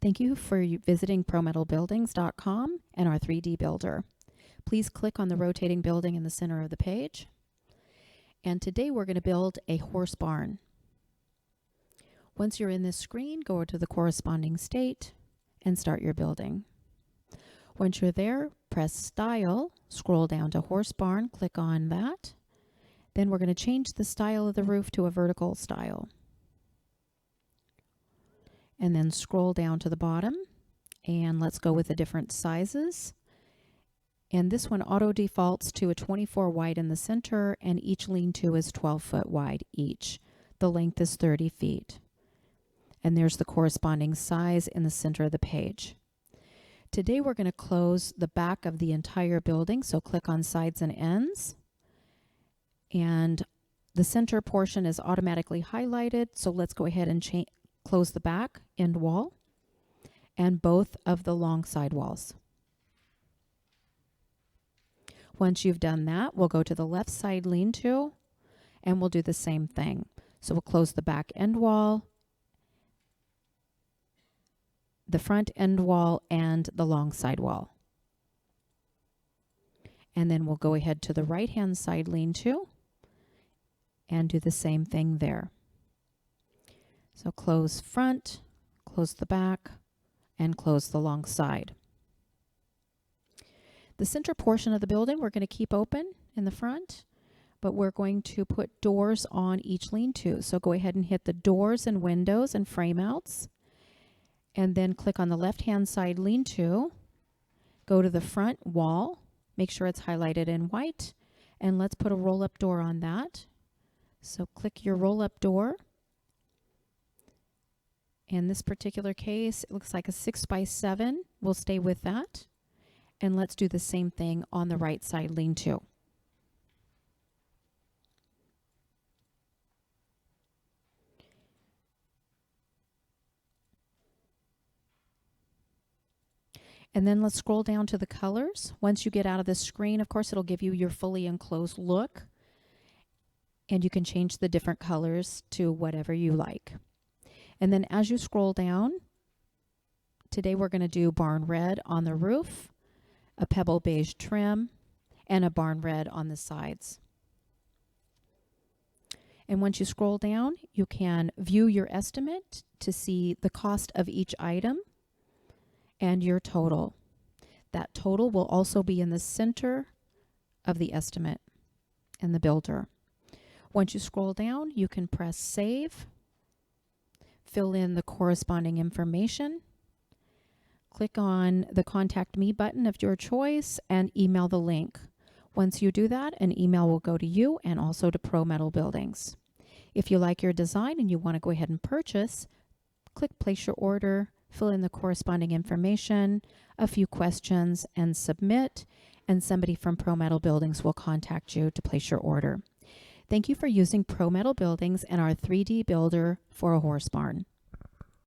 Thank you for visiting ProMetalBuildings.com and our 3D builder. Please click on the rotating building in the center of the page. And today we're going to build a horse barn. Once you're in this screen, go to the corresponding state and start your building. Once you're there, press Style, scroll down to Horse Barn, click on that. Then we're going to change the style of the roof to a vertical style. And then scroll down to the bottom, and let's go with the different sizes. And this one auto defaults to a 24 wide in the center, and each lean-to is 12 foot wide each. The length is 30 feet. And there's the corresponding size in the center of the page. Today we're going to close the back of the entire building, so click on Sides and Ends. And the center portion is automatically highlighted, so let's go ahead and close the back end wall and both of the long side walls. Once you've done that, we'll go to the left side lean-to and we'll do the same thing. So we'll close the back end wall, the front end wall, and the long side wall. And then we'll go ahead to the right hand side lean-to and do the same thing there. So close front, close the back, and close the long side. The center portion of the building we're going to keep open in the front, but we're going to put doors on each lean-to. So go ahead and hit the doors and windows and frame outs, and then click on the left-hand side lean-to, go to the front wall, make sure it's highlighted in white, and let's put a roll-up door on that. So click your roll-up door. In this particular case, it looks like a 6x7. We'll stay with that. And let's do the same thing on the right side lean-to. And then let's scroll down to the colors. Once you get out of this screen, of course, it'll give you your fully enclosed look. And you can change the different colors to whatever you like. And then as you scroll down, today we're going to do barn red on the roof, a pebble beige trim, and a barn red on the sides. And once you scroll down, you can view your estimate to see the cost of each item and your total. That total will also be in the center of the estimate and the builder. Once you scroll down, you can press Save, fill in the corresponding information, click on the Contact Me button of your choice, and email the link. Once you do that, an email will go to you and also to Pro Metal Buildings. If you like your design and you want to go ahead and purchase, click Place Your Order, fill in the corresponding information, a few questions, and submit, and somebody from Pro Metal Buildings will contact you to place your order. Thank you for using Pro Metal Buildings and our 3D builder for a horse barn.